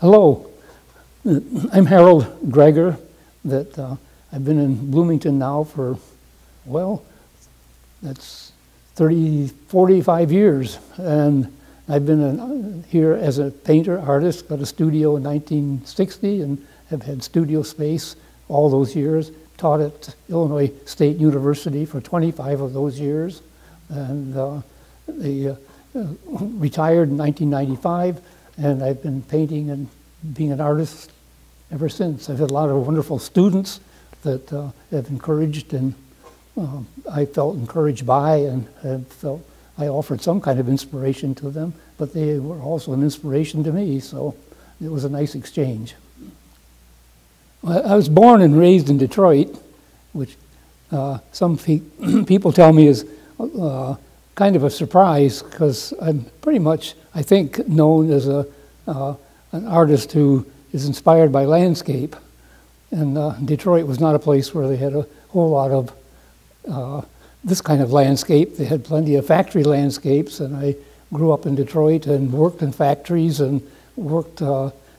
Hello, I'm Harold Gregor. I've been in Bloomington now for, well, that's 45 years. And I've been here as a painter, artist, got a studio in 1960 and have had studio space all those years. Taught at Illinois State University for 25 of those years. And retired in 1995. And I've been painting and being an artist ever since. I've had a lot of wonderful students that have encouraged, and I felt encouraged by, and have felt I offered some kind of inspiration to them, but they were also an inspiration to me, so it was a nice exchange. I was born and raised in Detroit, which some people tell me is kind of a surprise, because I'm pretty much, I think, known as an artist who is inspired by landscape. And Detroit was not a place where they had a whole lot of this kind of landscape. They had plenty of factory landscapes, and I grew up in Detroit and worked in factories and worked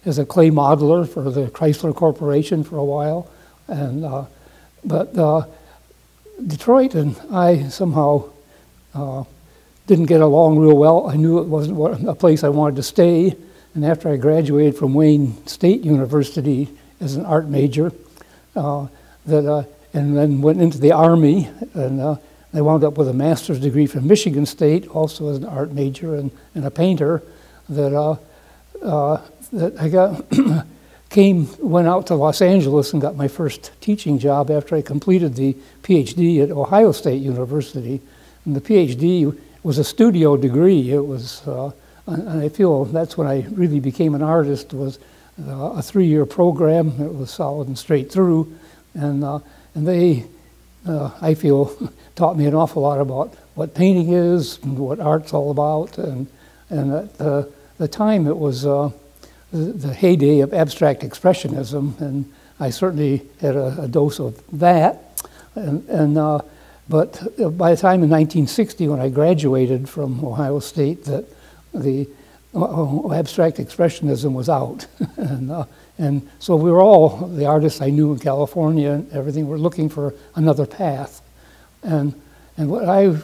as a clay modeler for the Chrysler Corporation for a while. And but Detroit and I somehow didn't get along real well. I knew it wasn't a place I wanted to stay. And after I graduated from Wayne State University as an art major, and then went into the Army, and I wound up with a master's degree from Michigan State, also as an art major and a painter, that I went out to Los Angeles and got my first teaching job after I completed the PhD at Ohio State University. And the PhD was a studio degree. It was, and I feel that's when I really became an artist, was a 3-year program. It was solid and straight through. And they, I feel, taught me an awful lot about what painting is and what art's all about. And at the time, it was the heyday of abstract expressionism, and I certainly had a dose of that. But by the time in 1960, when I graduated from Ohio State, that the abstract expressionism was out. And so we were all, the artists I knew in California and everything, were looking for another path. And what I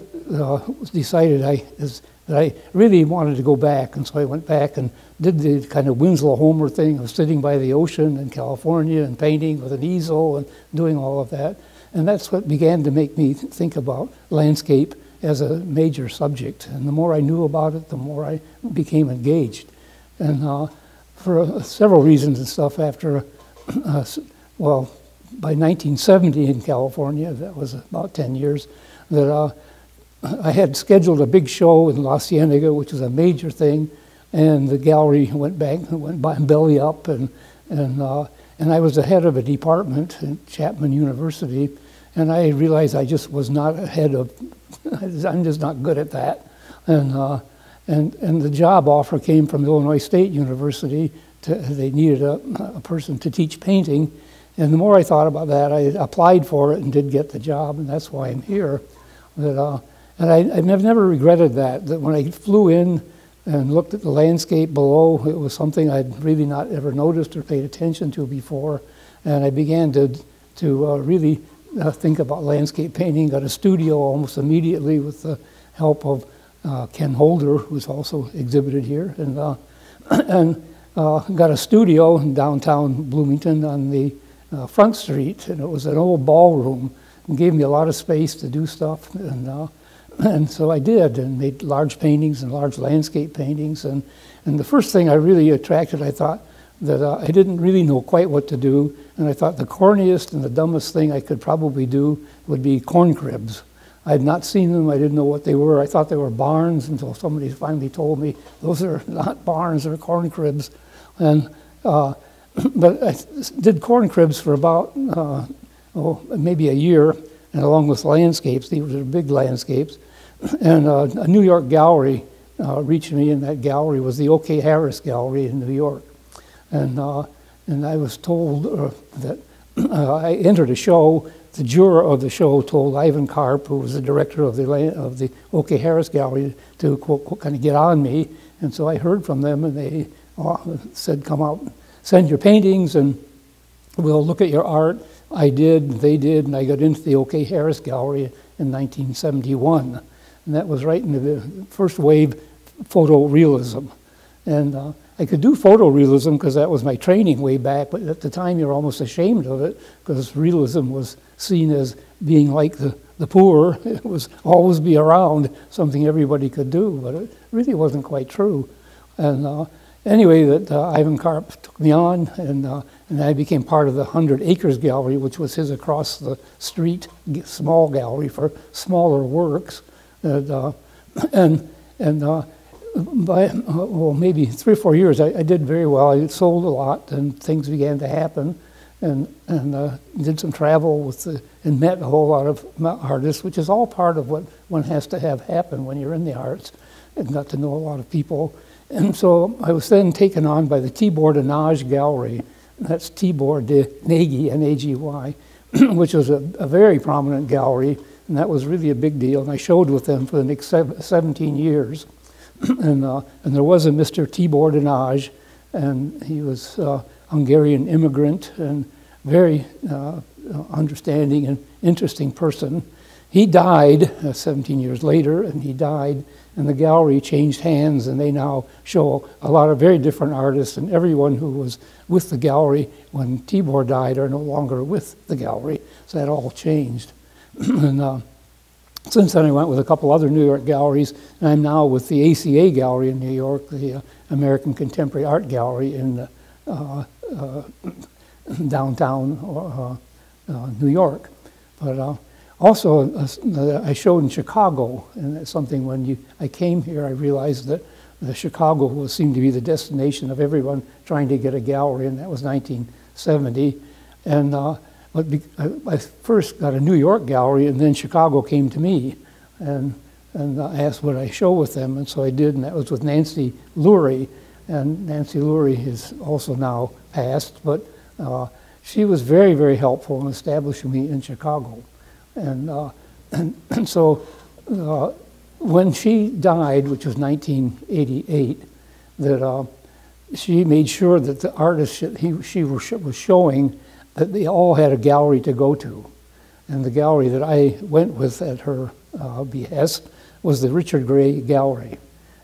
decided is that I really wanted to go back, and so I went back and did the kind of Winslow Homer thing of sitting by the ocean in California and painting with an easel and doing all of that. And that's what began to make me think about landscape as a major subject. And the more I knew about it, the more I became engaged. And for several reasons and stuff, after, well, by 1970 in California, that was about 10 years, that I had scheduled a big show in La Cienega, which was a major thing, and the gallery went belly up, and I was the head of a department at Chapman University, and I realized I just was not ahead of, I'm just not good at that. And the job offer came from Illinois State University. They needed a person to teach painting, and the more I thought about that, I applied for it and did get the job, and that's why I'm here. And I've never regretted that when I flew in and looked at the landscape below, it was something I'd really not ever noticed or paid attention to before. And I began to really think about landscape painting, got a studio almost immediately with the help of Ken Holder, who's also exhibited here, and got a studio in downtown Bloomington on the Front Street, and it was an old ballroom, and gave me a lot of space to do stuff. And so I did, and made large paintings and large landscape paintings. And the first thing I really attracted, I thought that I didn't really know quite what to do. And I thought the corniest and the dumbest thing I could probably do would be corn cribs. I had not seen them. I didn't know what they were. I thought they were barns until somebody finally told me, those are not barns, they're corn cribs. And, but I did corn cribs for about, maybe a year. And along with landscapes, these were big landscapes. And a New York gallery reached me, and that gallery was the O.K. Harris Gallery in New York. And I was told that I entered a show. The juror of the show told Ivan Karp, who was the director of the O.K. Harris Gallery, to kind of get on me. And so I heard from them, and said, come out, send your paintings, and we'll look at your art. I did, they did, and I got into the O.K. Harris Gallery in 1971. And that was right in the first wave photorealism. And I could do photorealism because that was my training way back, but at the time you were almost ashamed of it because realism was seen as being like the poor. It was always be around, something everybody could do, but it really wasn't quite true. And anyway, that Ivan Karp took me on, and I became part of the 100 Acres Gallery, which was his across the street small gallery for smaller works. By maybe 3 or 4 years, I did very well. I sold a lot, and things began to happen, and did some travel and met a whole lot of artists, which is all part of what one has to have happen when you're in the arts, and got to know a lot of people. And so I was then taken on by the Tibor de Nagy Gallery. That's Tibor de Nagy, N-A-G-Y, which was a very prominent gallery, and that was really a big deal. And I showed with them for the next 17 years. And there was a Mr. Tibor de Nagy, and he was a Hungarian immigrant and very understanding and interesting person. He died 17 years later, and he died, and the gallery changed hands, and they now show a lot of very different artists, and everyone who was with the gallery when Tibor died are no longer with the gallery, so that all changed. And since then I went with a couple other New York galleries, and I'm now with the ACA Gallery in New York, the American Contemporary Art Gallery in downtown New York. But also, I showed in Chicago, and that's something when I came here, I realized that Chicago seemed to be the destination of everyone trying to get a gallery, and that was 1970. And I first got a New York gallery, and then Chicago came to me, and I asked would I show with them, and so I did, and that was with Nancy Lurie. And Nancy Lurie is also now passed, but she was very, very helpful in establishing me in Chicago. And so when she died, which was 1988, that she made sure that the artists she was showing, that they all had a gallery to go to. And the gallery that I went with at her behest was the Richard Gray Gallery.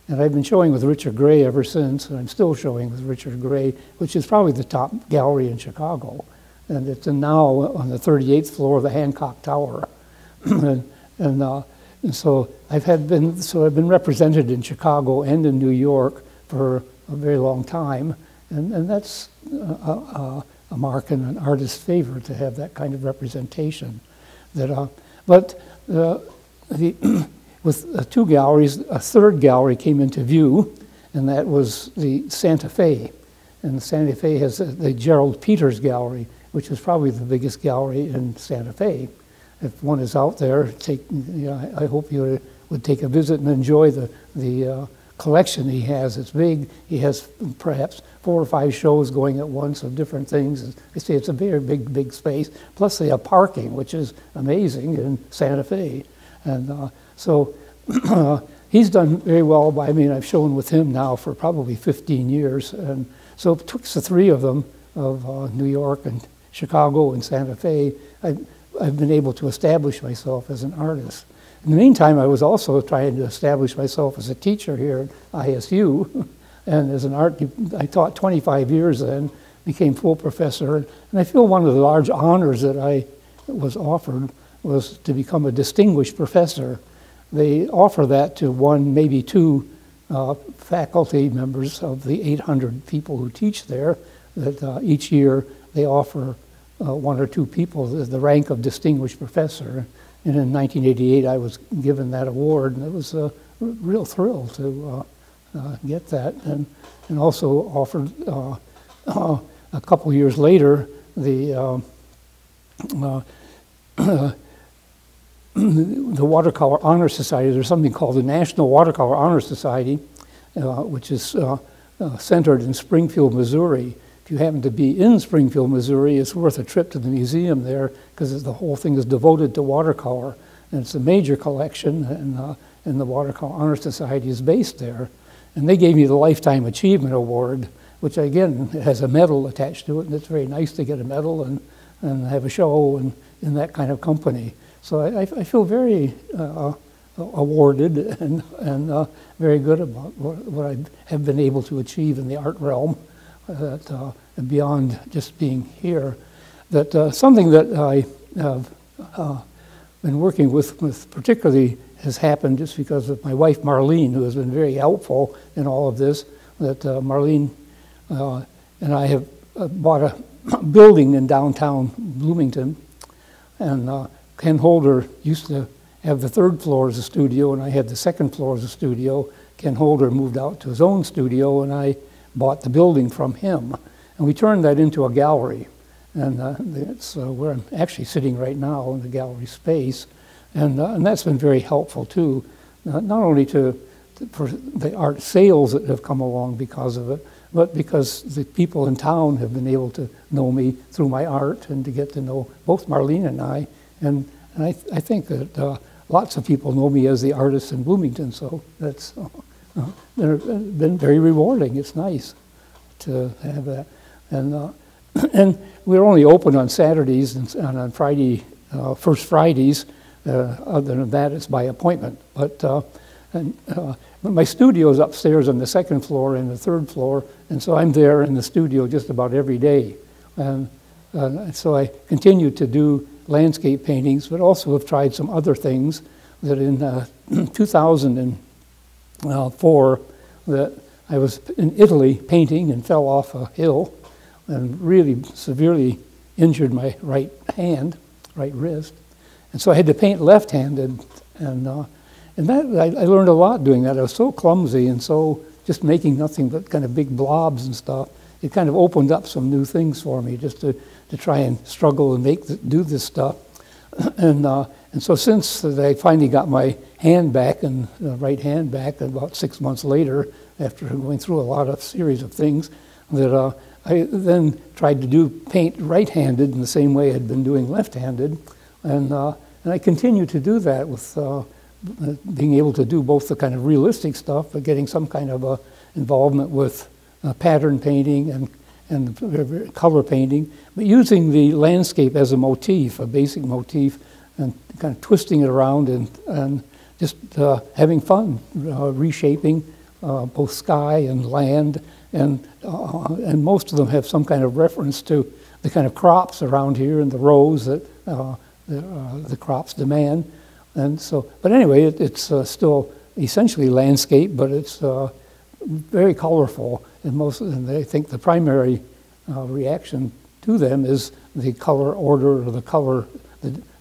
And I've been showing with Richard Gray ever since, and I'm still showing with Richard Gray, which is probably the top gallery in Chicago. And it's now on the 38th floor of the Hancock Tower. and so I've been represented in Chicago and in New York for a very long time. And that's a mark in an artist's favor to have that kind of representation. With two galleries, a third gallery came into view, and that was the Santa Fe. And Santa Fe has the Gerald Peters Gallery, which is probably the biggest gallery in Santa Fe. If one is out there, I hope you would take a visit and enjoy the collection he has. It's big. He has perhaps 4 or 5 shows going at once of different things. I say it's a very big space. Plus they have parking, which is amazing in Santa Fe. And so he's done very well. I've shown with him now for probably 15 years. And so it took the 3 of them, of New York and Chicago and Santa Fe, I've been able to establish myself as an artist. In the meantime, I was also trying to establish myself as a teacher here at ISU, and as an art, I taught 25 years then, became full professor, and I feel one of the large honors that I was offered was to become a distinguished professor. They offer that to 1, maybe 2 faculty members of the 800 people who teach there, that each year they offer 1 or 2 people the rank of distinguished professor. And in 1988, I was given that award, and it was a real thrill to get that. And also offered a couple years later the Watercolor Honor Society. There's something called the National Watercolor Honor Society, which is centered in Springfield, Missouri. If you happen to be in Springfield, Missouri, it's worth a trip to the museum there because the whole thing is devoted to watercolor. And it's a major collection, and the Watercolor Honor Society is based there. And they gave me the Lifetime Achievement Award, which again has a medal attached to it, and it's very nice to get a medal and have a show and in that kind of company. So I feel very awarded and very good about what I have been able to achieve in the art realm, that beyond just being here. That something that I have been working with particularly has happened just because of my wife Marlene, who has been very helpful in all of this. That Marlene and I have bought a building in downtown Bloomington, and Ken Holder used to have the third floor as a studio, and I had the second floor as a studio. Ken Holder moved out to his own studio, and I bought the building from him. And we turned that into a gallery. And it's where I'm actually sitting right now in the gallery space. And that's been very helpful too, not only for the art sales that have come along because of it, but because the people in town have been able to know me through my art and to get to know both Marlene and I. And I think that lots of people know me as the artist in Bloomington, so that's been very rewarding. It's nice to have that. And we're only open on Saturdays and on Friday, first Fridays. Other than that, it's by appointment. But my studio is upstairs on the second floor and the third floor, and so I'm there in the studio just about every day. And so I continue to do landscape paintings, but also have tried some other things. That in 2004, that I was in Italy painting and fell off a hill and really severely injured my right wrist. And so I had to paint left-handed, and that I learned a lot doing that. I was so clumsy and so just making nothing but kind of big blobs and stuff. It kind of opened up some new things for me just to try and struggle and do this stuff. And so since I finally got my hand back, and right hand back, about 6 months later, after going through a series of things, that I then tried to paint right-handed in the same way I had been doing left-handed, and I continue to do that with being able to do both the kind of realistic stuff, but getting some kind of involvement with pattern painting and color painting, but using the landscape as a motif, a basic motif, and kind of twisting it around and just having fun, reshaping both sky and land, and most of them have some kind of reference to the kind of crops around here and the rows that the crops demand. And so, but anyway, it's still essentially landscape, but it's very colorful. And I think the primary reaction to them is the color order, or the color,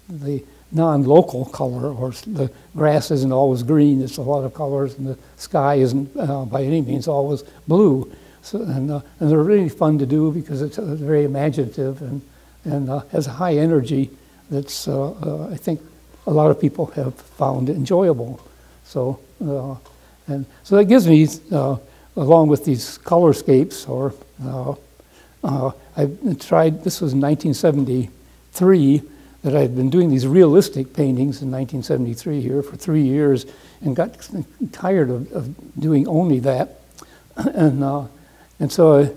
the non-local color, or the grass isn't always green, it's a lot of colors, and the sky isn't by any means always blue. So, and they're really fun to do because it's very imaginative and has a high energy that's, I think, a lot of people have found enjoyable. So, and so that gives me, along with these colorscapes, or I tried, this was in 1973, that I had been doing these realistic paintings in 1973 here for 3 years, and got tired of doing only that. And so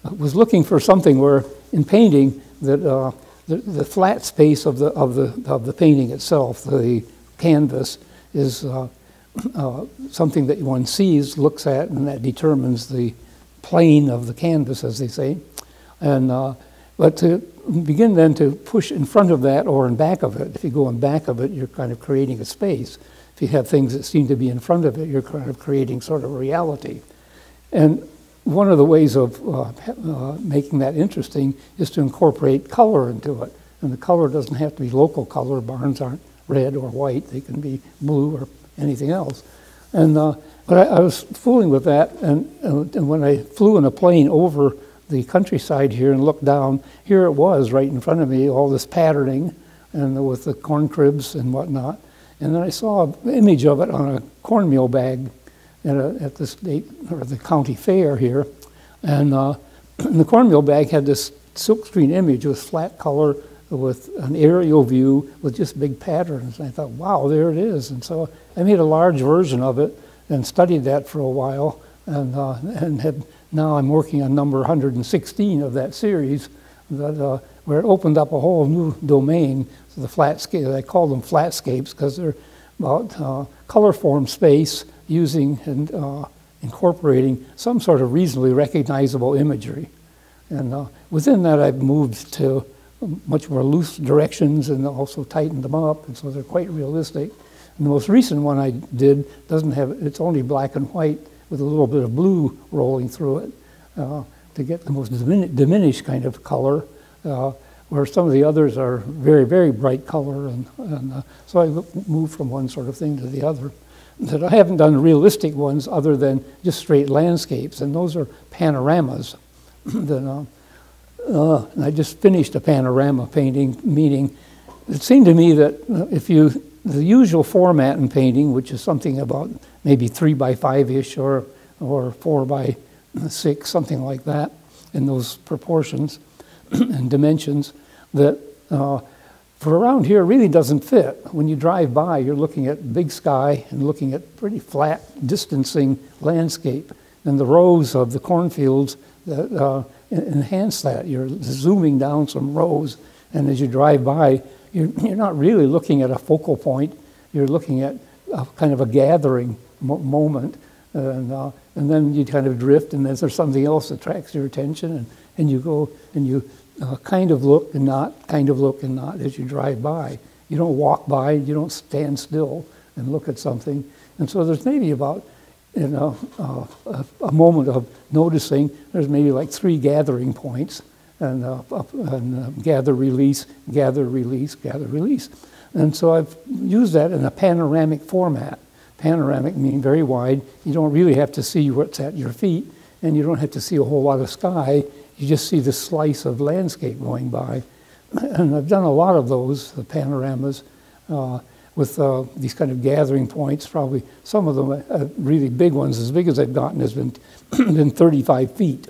I was looking for something where, in painting, that the flat space of the painting itself, the canvas, is something that one sees, looks at, and that determines the plane of the canvas, as they say. And but to begin then to push in front of that or in back of it, if you go in back of it, you're kind of creating a space. If you have things that seem to be in front of it, you're kind of creating sort of a reality. And one of the ways of making that interesting is to incorporate color into it. And the color doesn't have to be local color. Barns aren't red or white. They can be blue or anything else. And but I was fooling with that, and when I flew in a plane over the countryside here and looked down, here it was right in front of me, all this patterning, and with the corn cribs and whatnot. And then I saw an image of it on a cornmeal bag at the state or the county fair here, and the cornmeal bag had this silkscreen image with flat color, with an aerial view with just big patterns. And I thought, wow, there it is. And so I made a large version of it and studied that for a while, and had now I'm working on number 116 of that series, that, where it opened up a whole new domain. So the flatscape, I call them flatscapes because they're about color form space using and incorporating some sort of reasonably recognizable imagery. And within that, I've moved to much more loose directions and also tightened them up, and so they're quite realistic. And the most recent one I did doesn't have, it's only black and white with a little bit of blue rolling through it to get the most diminished kind of color, where some of the others are very, very bright color. And so I moved from one sort of thing to the other. That I haven't done realistic ones other than just straight landscapes, and those are panoramas. And I just finished a panorama painting, meaning it seemed to me that if you, the usual format in painting, which is something about maybe 3 by 5-ish or 4 by 6, something like that, in those proportions and dimensions, that for around here really doesn't fit. When you drive by, you're looking at big sky and looking at pretty flat, distancing landscape. And the rows of the cornfields that enhance that. You're zooming down some rows, and as you drive by, you're not really looking at a focal point. You're looking at a kind of a gathering moment, and then you kind of drift, and then there's something else that attracts your attention, and you go and you kind of look and not, kind of look and not as you drive by. You don't walk by, you don't stand still and look at something. And so there's maybe about, you know, a moment of noticing. There's maybe like 3 gathering points, and gather, release, gather, release, gather, release. And so I've used that in a panoramic format. Panoramic meaning very wide. You don't really have to see what's at your feet, and you don't have to see a whole lot of sky. You just see the slice of landscape going by. And I've done a lot of those, the panoramas, with these kind of gathering points. Probably some of them, really big ones, as big as I've gotten, has been 35 feet.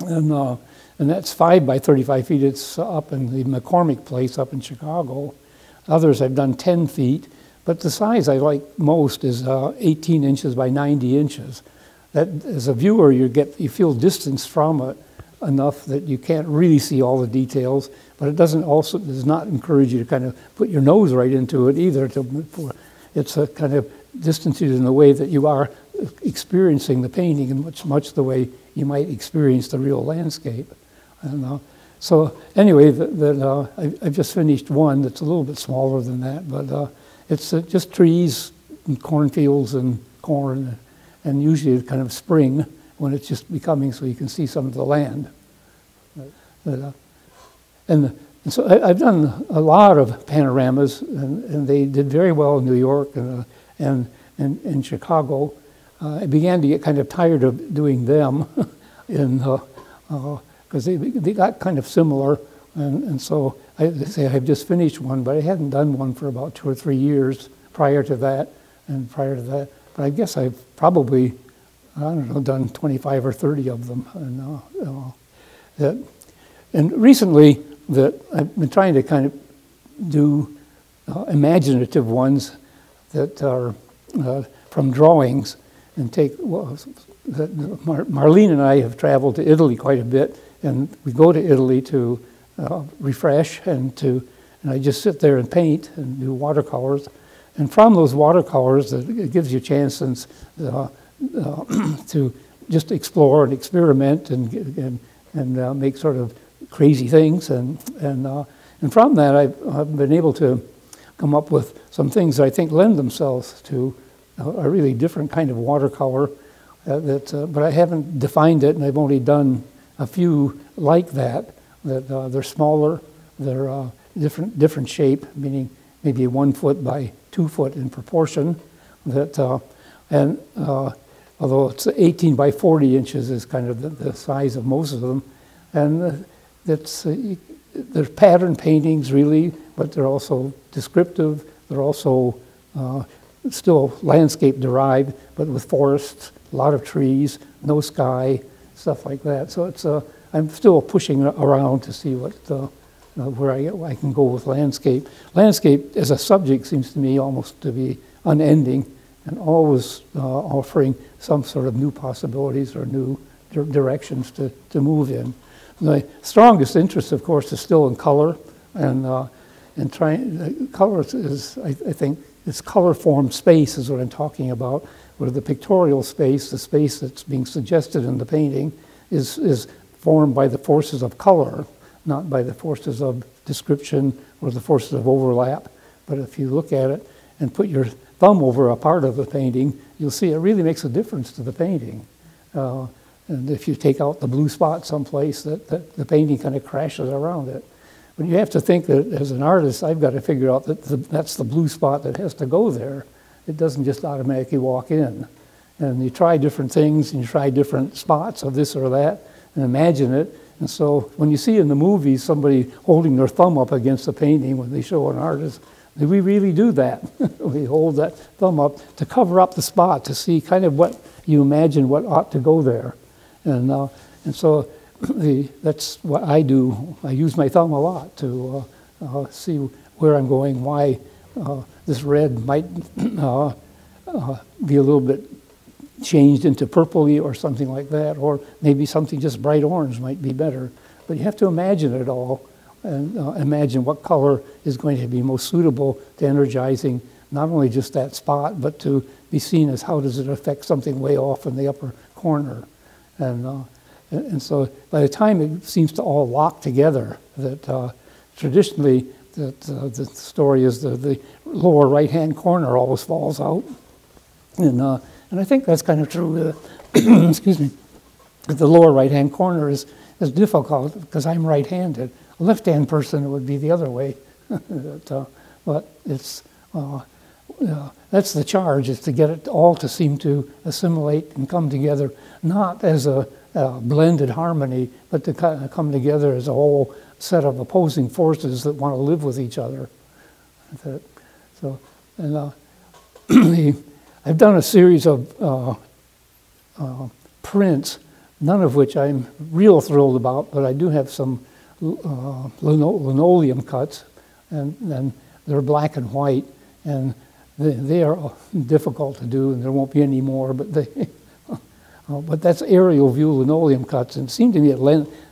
And that's 5 by 35 feet. It's up in the McCormick place up in Chicago. Others I've done 10 feet. But the size I like most is 18 inches by 90 inches. That, as a viewer, you feel distance from it enough that you can't really see all the details, but it does not encourage you to kind of put your nose right into it either. It's a kind of distance in the way that you are experiencing the painting in much the way you might experience the real landscape. And, so anyway, I've just finished one that's a little bit smaller than that, but it's just trees and cornfields and corn, and usually kind of spring when it's just becoming so you can see some of the land. And so I've done a lot of panoramas, and they did very well in New York and in Chicago. I began to get kind of tired of doing them because they got kind of similar, and so I say I've just finished one, but I hadn't done one for about 2 or 3 years prior to that, and prior to that. But I guess I've probably, I don't know, done 25 or 30 of them. And recently, that I've been trying to kind of do imaginative ones that are from drawings, and take, Marlene and I have traveled to Italy quite a bit, and we go to Italy to refresh, and I just sit there and paint and do watercolors. And from those watercolors, it gives you a chance to just explore and experiment and make sort of crazy things. And from that, I've been able to come up with some things that I think lend themselves to a really different kind of watercolor. But I haven't defined it, and I've only done a few like that. They're smaller, they're different shape, meaning maybe 1 foot by 2 foot in proportion. Although it's 18 by 40 inches is kind of the size of most of them, and they're pattern paintings really, but they're also descriptive. They're also still landscape derived, but with forests, a lot of trees, no sky, stuff like that. So it's I'm still pushing around to see what where I can go with landscape. Landscape as a subject seems to me almost to be unending, and always offering some sort of new possibilities or new directions to move in. My strongest interest, of course, is still in color, and trying color is, I think, it's color form space is what I'm talking about, where the pictorial space, the space that's being suggested in the painting, is formed by the forces of color, not by the forces of description or the forces of overlap. But if you look at it and put your thumb over a part of the painting, you'll see it really makes a difference to the painting. And if you take out the blue spot someplace, that the painting kind of crashes around it. But you have to think that as an artist, I've got to figure out that that's the blue spot that has to go there. It doesn't just automatically walk in. And you try different things, and you try different spots of this or that, and imagine it. And so when you see in the movies somebody holding their thumb up against a painting when they show an artist, we really do that. We hold that thumb up to cover up the spot, to see kind of what you imagine what ought to go there. And so that's what I do. I use my thumb a lot to see where I'm going, why this red might be a little bit changed into purpley or something like that, or maybe something just bright orange might be better. But you have to imagine it all, and imagine what color is going to be most suitable to energizing not only just that spot, but to be seen as how does it affect something way off in the upper corner. And so by the time it seems to all lock together, that traditionally the story is the lower right-hand corner always falls out. And I think that's kind of true. Excuse me. The lower right-hand corner is difficult because I'm right-handed. A left-hand person, it would be the other way. But it's that's the charge, is to get it all to seem to assimilate and come together, not as a blended harmony, but to kind of come together as a whole set of opposing forces that want to live with each other. I've done a series of prints, none of which I'm real thrilled about, but I do have some linoleum cuts, and they're black and white, and they are difficult to do, and there won't be any more, but but that's aerial view linoleum cuts, and it seemed to me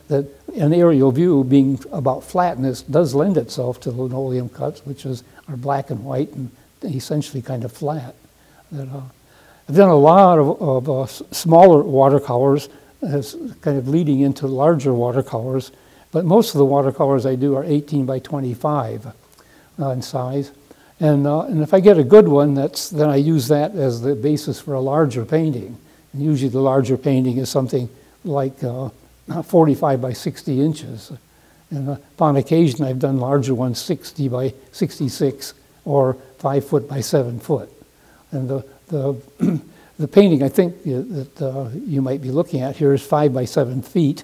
that an aerial view being about flatness does lend itself to linoleum cuts, which are black and white and essentially kind of flat. I've done a lot of smaller watercolors, as kind of leading into larger watercolors, but most of the watercolors I do are 18 by 25 in size. And if I get a good one, then I use that as the basis for a larger painting. And usually the larger painting is something like 45 by 60 inches. And upon occasion, I've done larger ones, 60 by 66, or 5 foot by 7 foot. And the painting I think that you might be looking at here is 5 by 7 feet,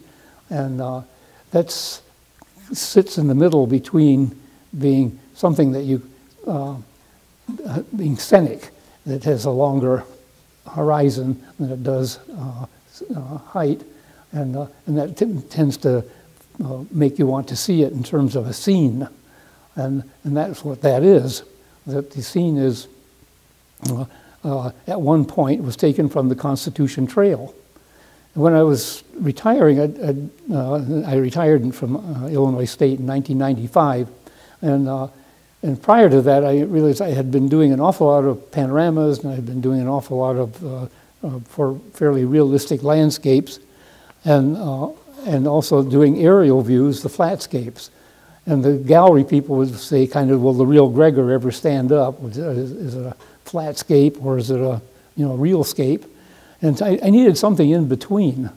and that sits in the middle between being something that you being scenic, that has a longer horizon than it does height, and that tends to make you want to see it in terms of a scene, and that's what that is. That the scene is at one point was taken from the Constitution Trail. When I was retiring, I retired from Illinois State in 1995, and prior to that, I realized I had been doing an awful lot of panoramas, and I had been doing an awful lot of for fairly realistic landscapes, and also doing aerial views, the flatscapes. And the gallery people would say, kind of, will the real Gregor ever stand up? Is it a flatscape, or is it a real scape? And I needed something in between.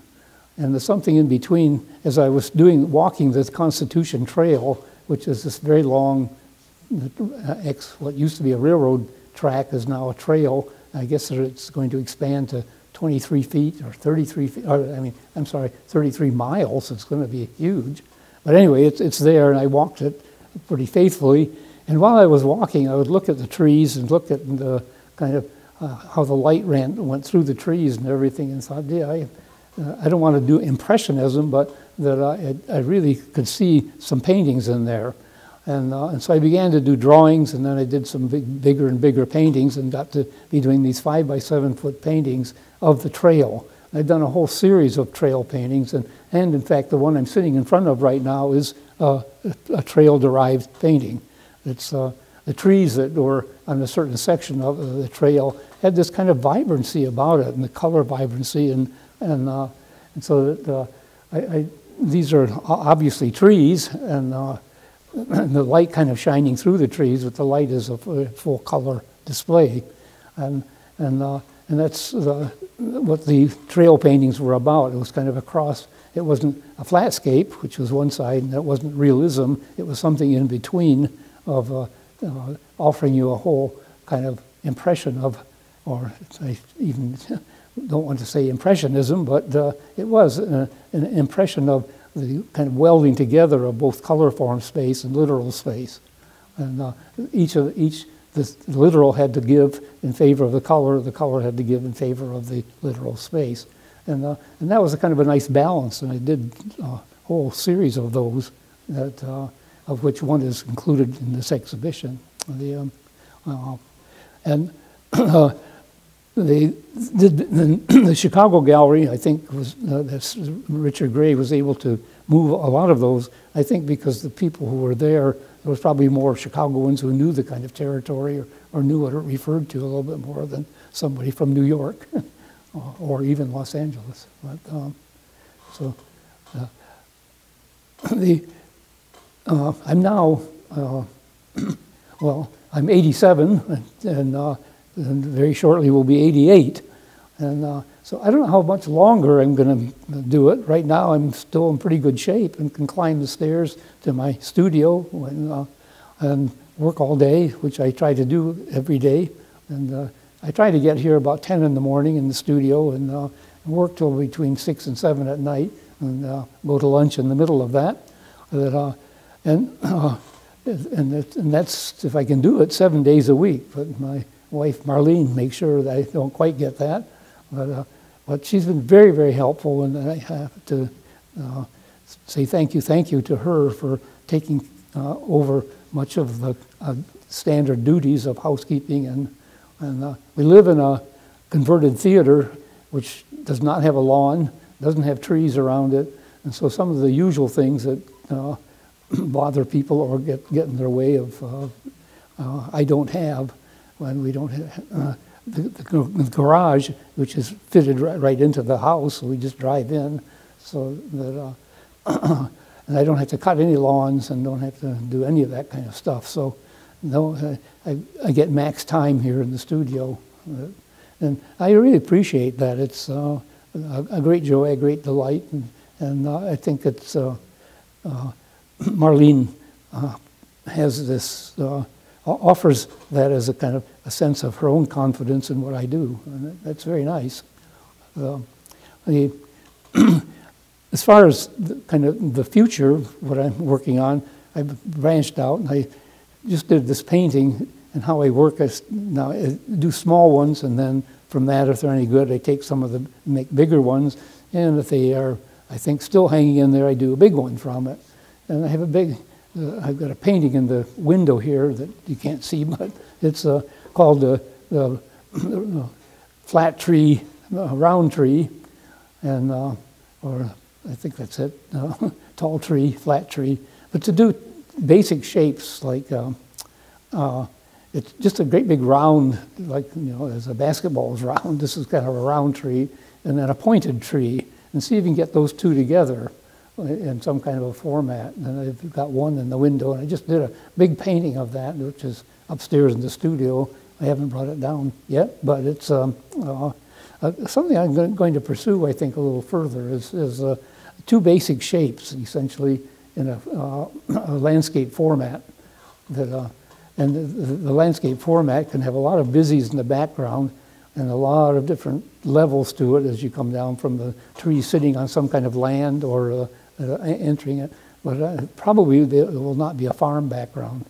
And the something in between, as I was walking the Constitution Trail, which is this very long, what used to be a railroad track is now a trail. I guess it's going to expand to 23 feet or 33 feet, or, I'm sorry, 33 miles. It's going to be huge. But anyway, it's there, and I walked it pretty faithfully. And while I was walking, I would look at the trees and look at the kind of how the light went through the trees and everything, and thought, yeah, I don't want to do impressionism, but that I really could see some paintings in there. And so I began to do drawings, and then I did some bigger and bigger paintings, and got to be doing these 5 by 7 foot paintings of the trail. I've done a whole series of trail paintings, and in fact, the one I'm sitting in front of right now is a trail-derived painting. It's the trees that were on a certain section of the trail had this kind of vibrancy about it, and the color vibrancy, and so that these are obviously trees, and the light kind of shining through the trees, but the light is a full color display, and that's what the trail paintings were about. It was kind of a cross. It wasn't a flatscape, which was one side, and it wasn't realism. It was something in between of offering you a whole kind of impression of, or I even don't want to say impressionism, but it was an impression of the kind of welding together of both color form space and literal space. And the literal had to give in favor of the color had to give in favor of the literal space. And that was a kind of a nice balance, and I did a whole series of those, that, of which one is included in this exhibition. The Chicago Gallery, I think, that's Richard Gray was able to move a lot of those, I think because the people who were there was probably more Chicagoans who knew the kind of territory or knew what it referred to a little bit more than somebody from New York or even Los Angeles. But, I'm now, well, I'm 87, and very shortly will be 88. And so I don't know how much longer I'm going to do it. Right now I'm still in pretty good shape and can climb the stairs to my studio and work all day, which I try to do every day. And I try to get here about 10 in the morning in the studio and work till between 6 and 7 at night, and go to lunch in the middle of that. And that's, if I can do it, 7 days a week. But my wife Marlene makes sure that I don't quite get that. But she's been very, very helpful, and I have to say thank you to her for taking over much of the standard duties of housekeeping. And we live in a converted theater, which does not have a lawn, doesn't have trees around it, and so some of the usual things that bother people or get in their way of I don't have, when we don't have the garage, which is fitted right into the house, so we just drive in, so that and I don't have to cut any lawns and don't have to do any of that kind of stuff. So no, I get max time here in the studio, and I really appreciate that. It's a great joy, a great delight, and I think it's Marlene has this, offers that as a kind of a sense of her own confidence in what I do, and that's very nice. As far as kind of the future, what I'm working on, I've branched out, and I just did this painting, and how I work is now I do small ones, and then from that, if they're any good, I take some of them, make bigger ones, and if they are, I think, still hanging in there, I do a big one from it. And I have a big, I've got a painting in the window here that you can't see, but it's called the flat tree, round tree, and or I think that's it, tall tree, flat tree. But to do basic shapes like it's just a great big round, like, you know, as a basketball is round. This is kind of a round tree, and then a pointed tree, and see if you can get those two together in some kind of a format. And I've got one in the window, and I just did a big painting of that, which is upstairs in the studio. I haven't brought it down yet, but it's something I'm going to pursue, I think, a little further, is two basic shapes, essentially, in a landscape format. That, and the landscape format can have a lot of busies in the background and a lot of different levels to it as you come down from the tree sitting on some kind of land or entering it. But probably it will not be a farm background.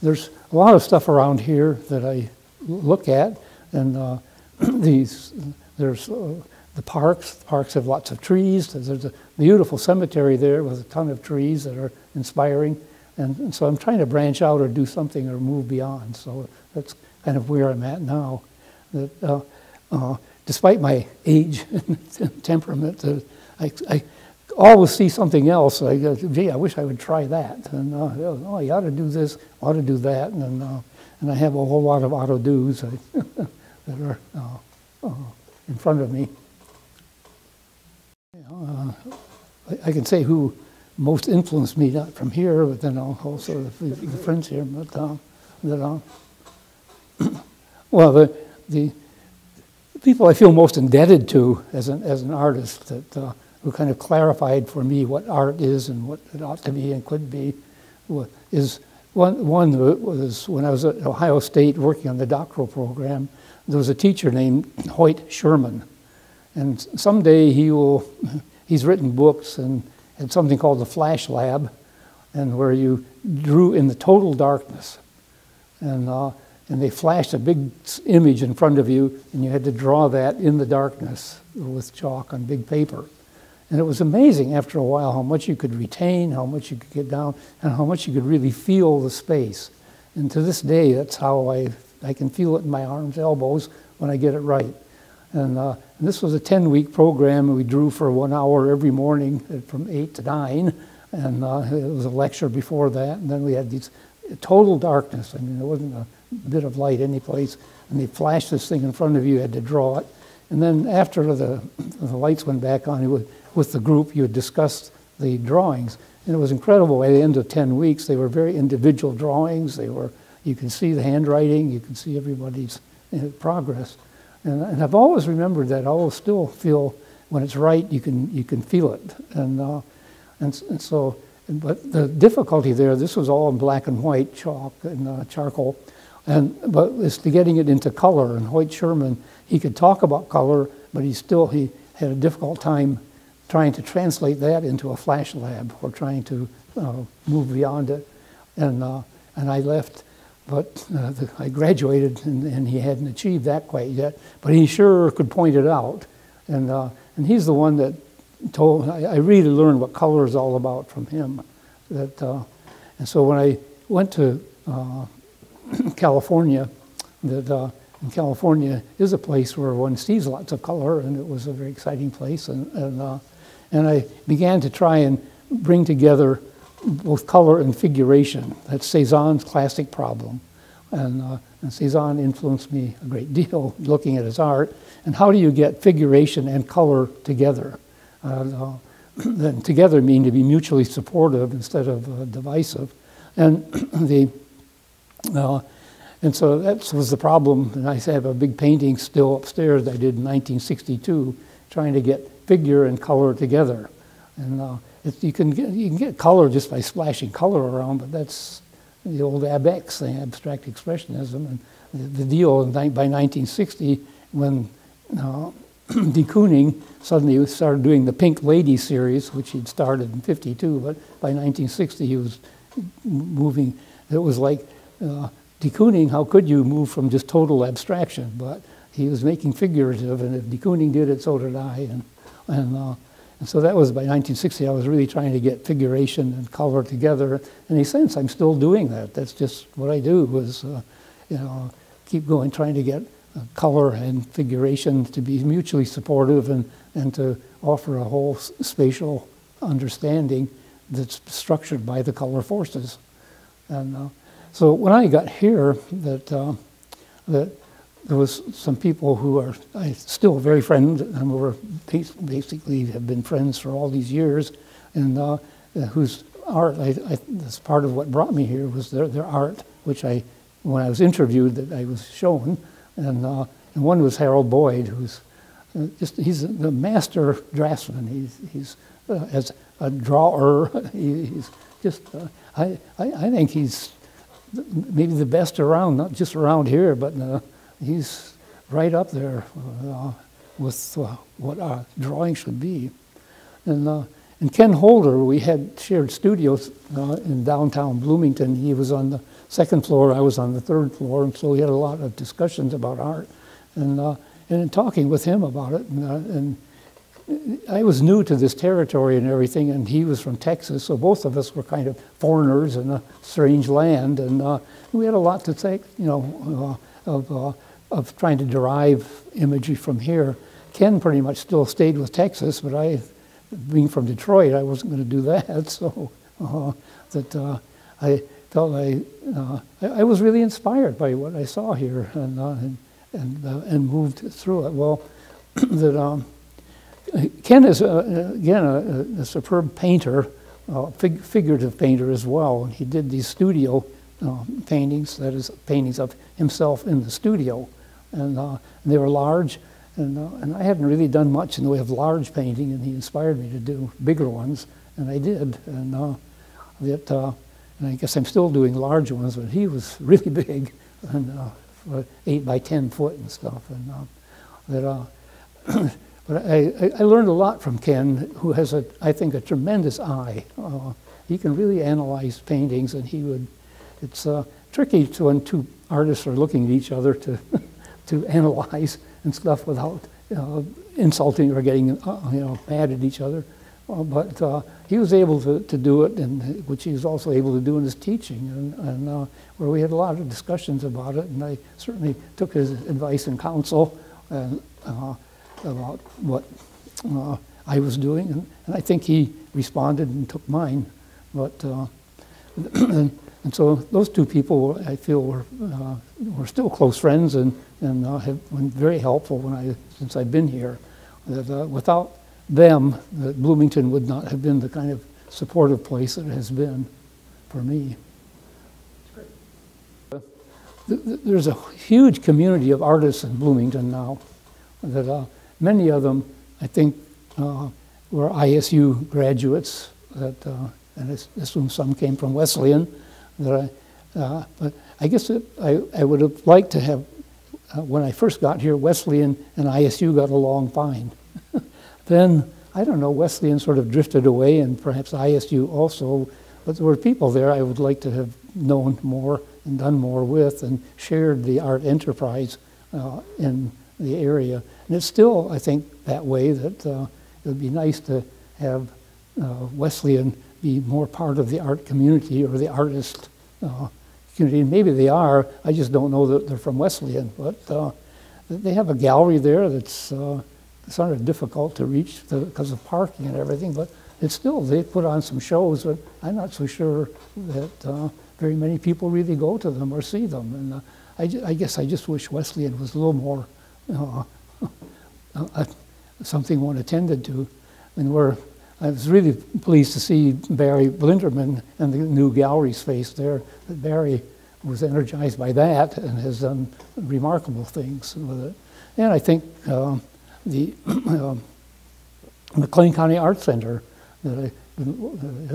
There's a lot of stuff around here that I look at, and there's the parks. The parks have lots of trees. There's a beautiful cemetery there with a ton of trees that are inspiring. And so I'm trying to branch out or do something or move beyond. So that's kind of where I'm at now. That despite my age and temperament, I always see something else. I go, gee, I wish I would try that. And oh, you ought to do this, ought to do that. And I have a whole lot of ought to do's that are in front of me. I can say who most influenced me, not from here, but then also the friends here. But well, the people I feel most indebted to as an artist that who kind of clarified for me what art is and what it ought to be and could be is one was when I was at Ohio State working on the doctoral program. There was a teacher named Hoyt Sherman, and someday he's written books and had something called the Flash Lab, and where you drew in the total darkness, and they flashed a big image in front of you, and you had to draw that in the darkness with chalk on big paper. And it was amazing after a while how much you could retain, how much you could get down, and how much you could really feel the space. And to this day, that's how I can feel it in my arms, elbows when I get it right. And this was a 10-week program, and we drew for 1 hour every morning from 8 to 9. And it was a lecture before that. And then we had these total darkness. I mean, there wasn't a bit of light any place. And they flashed this thing in front of you, you had to draw it. And then after the lights went back on, with the group, you would discuss the drawings. And it was incredible. By the end of 10 weeks, they were very individual drawings. You can see the handwriting, you can see everybody's progress. And I've always remembered that. I always still feel when it's right, you can feel it. And so, but the difficulty there, this was all in black and white chalk and charcoal, but it's to getting it into color. And Hoyt Sherman, he could talk about color, but he had a difficult time trying to translate that into a flash lab or trying to move beyond it. And I left. But I graduated, and he hadn't achieved that quite yet. But he sure could point it out, and he's the one that told. I really learned what color is all about from him. And so when I went to California, and California is a place where one sees lots of color, and it was a very exciting place. And I began to try and bring together both color and figuration. That's Cézanne's classic problem. And Cézanne influenced me a great deal looking at his art. And how do you get figuration and color together? Then together mean to be mutually supportive instead of divisive. And so that was the problem. And I have a big painting still upstairs I did in 1962, trying to get figure and color together. And you can get color just by splashing color around, but that's the old ABEX thing, abstract expressionism. And the deal by 1960, when de Kooning suddenly started doing the Pink Lady series, which he'd started in '52, but by 1960 he was moving. It was like de Kooning, how could you move from just total abstraction? But he was making figurative, and if de Kooning did it, so did I. And so that was by 1960, I was really trying to get figuration and color together. In a sense, I'm still doing that. That's just what I do, was keep going, trying to get color and figuration to be mutually supportive and to offer a whole spatial understanding that's structured by the color forces. And so when I got here, that there was some people who are still very friends, and were basically have been friends for all these years, and whose art, that's part of what brought me here, was their art, which when I was interviewed, that I was shown, and one was Harold Boyd, who's he's the master draftsman. He's as a drawer, he's just, I think he's maybe the best around, not just around here, but he's right up there with what our drawing should be. And Ken Holder, we had shared studios in downtown Bloomington. He was on the second floor, I was on the third floor, and so we had a lot of discussions about art. And in talking with him about it, and I was new to this territory and everything, and he was from Texas, so both of us were kind of foreigners in a strange land, and we had a lot to say, of of trying to derive imagery from here. Ken pretty much still stayed with Texas, but I, being from Detroit, I wasn't going to do that. So I felt I was really inspired by what I saw here, and moved through it. Well, Ken is again a superb painter, figurative painter as well. And he did these studio paintings, that is, paintings of himself in the studio, and they were large. And I hadn't really done much in the way of large painting, and he inspired me to do bigger ones, and I did. And and I guess I'm still doing large ones, but he was really big, and 8 by 10 foot and stuff. And but I learned a lot from Ken, who has I think a tremendous eye. He can really analyze paintings, and it's tricky when two artists are looking at each other to analyze and stuff without insulting or getting mad at each other. But he was able to do it, and which he was also able to do in his teaching, and where we had a lot of discussions about it, and I certainly took his advice and counsel about what I was doing, and I think he responded and took mine. But and so those two people, I feel, were still close friends, and have been very helpful since I've been here. That without them, that Bloomington would not have been the kind of supportive place that it has been for me. There's a huge community of artists in Bloomington now. That many of them, I think, were ISU graduates. And I assume some came from Wesleyan. But I guess I would have liked to have, when I first got here, Wesleyan and ISU got along fine. Then, I don't know, Wesleyan sort of drifted away, and perhaps ISU also, but there were people there I would like to have known more and done more with, and shared the art enterprise in the area. And it's still, I think, that way, that it would be nice to have Wesleyan be more part of the art community, or the artist community. And maybe they are, I just don't know that they're from Wesleyan, but they have a gallery there that's sort of difficult to reach because of parking and everything, but it's still, they put on some shows, but I'm not so sure that very many people really go to them or see them. And I guess I just wish Wesleyan was a little more something one attended to. And I was really pleased to see Barry Blinderman and the new gallery space there. Barry was energized by that and has done remarkable things with it. And I think the McLean County Art Center, that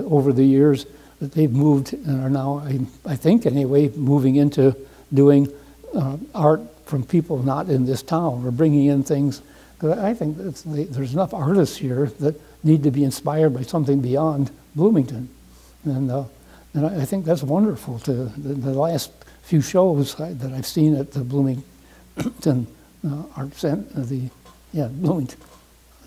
over the years, that they've moved and are now, I think anyway, moving into doing art from people not in this town, or bringing in things. Because I think there's enough artists here that need to be inspired by something beyond Bloomington. And I think that's wonderful. The last few shows that I've seen at the Bloomington Art Center, Bloomington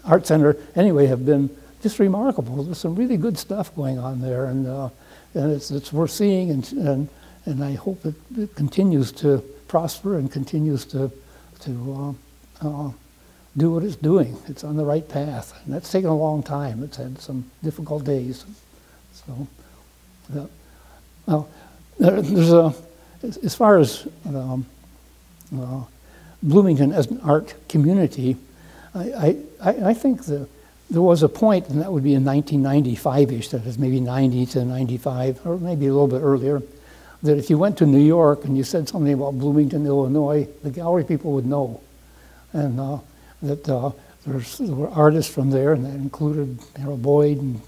Art Center, anyway, have been just remarkable. There's some really good stuff going on there, and it's worth seeing, and I hope it continues to prosper and continues to do what it's doing. It's on the right path, and that's taken a long time. It's had some difficult days. So, there's as far as Bloomington as an art community, I think there was a point, and that would be in 1995-ish, that is maybe 90 to 95, or maybe a little bit earlier, that if you went to New York and you said something about Bloomington, Illinois, the gallery people would know. And that there were artists from there, and that included Harold Boyd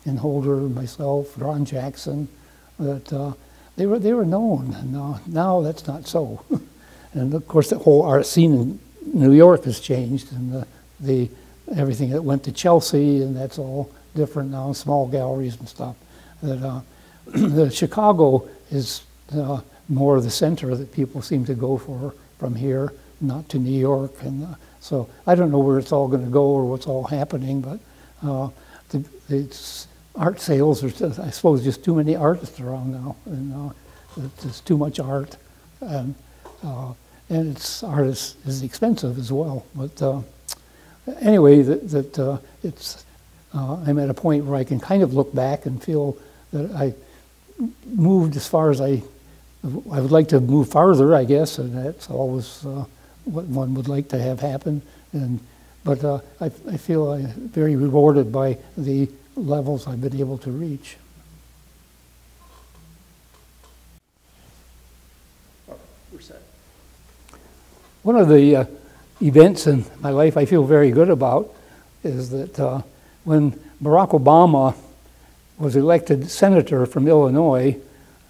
and Holder, and myself, Ron Jackson, that they were known, and now that's not so. And of course, the whole art scene in New York has changed, and everything that went to Chelsea, and that's all different now, small galleries and stuff. That the Chicago is more the center that people seem to go for from here, not to New York, and so I don't know where it's all going to go or what's all happening, but the art sales are, I suppose, just too many artists around now, and there's too much art, and and its art is expensive as well. But anyway, I'm at a point where I can kind of look back and feel that I moved as far as I would like to move farther, I guess, and that's always what one would like to have happen. But I feel I'm very rewarded by the levels I've been able to reach. We're set. One of the events in my life I feel very good about is that when Barack Obama was elected senator from Illinois,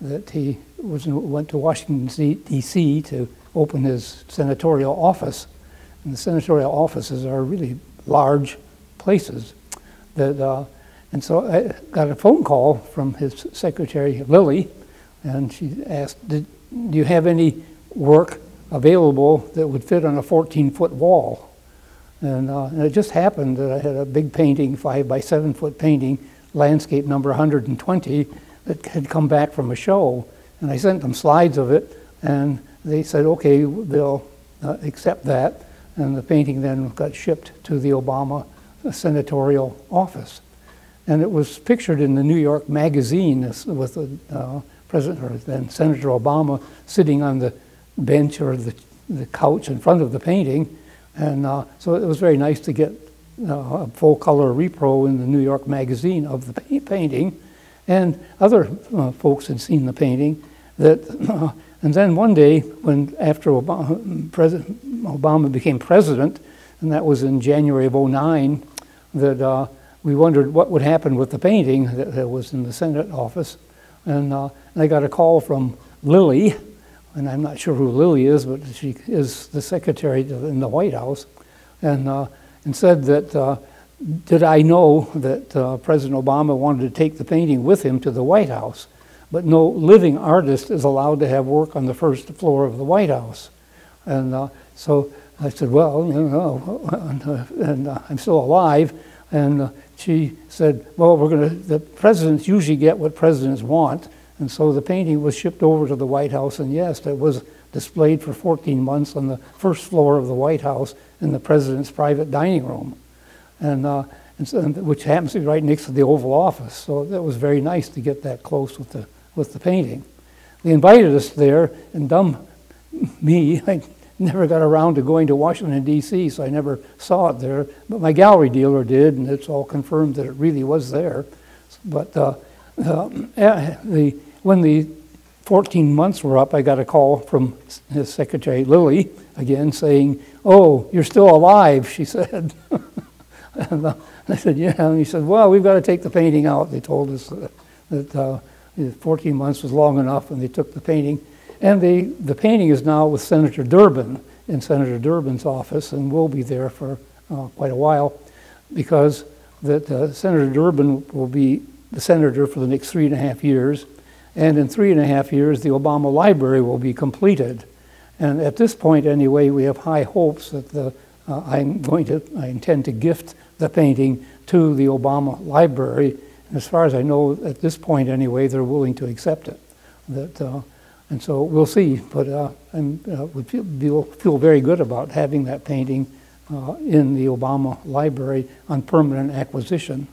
that he went to Washington, D.C. to open his senatorial office. And the senatorial offices are really large places. And so I got a phone call from his secretary, Lily, and she asked, do you have any work available that would fit on a 14-foot wall? And it just happened that I had a big painting, 5 by 7 foot painting, landscape number 120, that had come back from a show. And I sent them slides of it, and they said, okay, they'll accept that. And the painting then got shipped to the Obama senatorial office. And it was pictured in the New York Magazine with the President, or then Senator Obama, sitting on the bench or the couch in front of the painting. And so it was very nice to get a full color repro in the New York Magazine of the painting. And other folks had seen the painting. And then one day, after President Obama became president, and that was in January of '09, that we wondered what would happen with the painting that was in the Senate office. And I got a call from Lily, and I'm not sure who Lily is, but she is the secretary in the White House, and said that did I know that President Obama wanted to take the painting with him to the White House, but no living artist is allowed to have work on the first floor of the White House. And so I said, well, you know, and I'm still alive. And she said, well, the presidents usually get what presidents want. And so the painting was shipped over to the White House, and yes, it was displayed for 14 months on the first floor of the White House in the president's private dining room, which happens to be right next to the Oval Office. So that was very nice to get that close with the painting. They invited us there, and dumb me, I never got around to going to Washington, D.C., so I never saw it there. But my gallery dealer did, and it's all confirmed that it really was there. But when the 14 months were up, I got a call from his secretary, Lily, again, saying, oh, you're still alive, she said. And I said, yeah. And he said, well, we've got to take the painting out. They told us that 14 months was long enough, and they took the painting. And the painting is now with Senator Durbin in Senator Durbin's office, and will be there for quite a while, because Senator Durbin will be the senator for the next 3.5 years. And in 3.5 years, the Obama Library will be completed. And at this point, anyway, we have high hopes that I intend to gift the painting to the Obama Library. And as far as I know, at this point, anyway, they're willing to accept it. And so we'll see. But I would feel very good about having that painting in the Obama Library on permanent acquisition.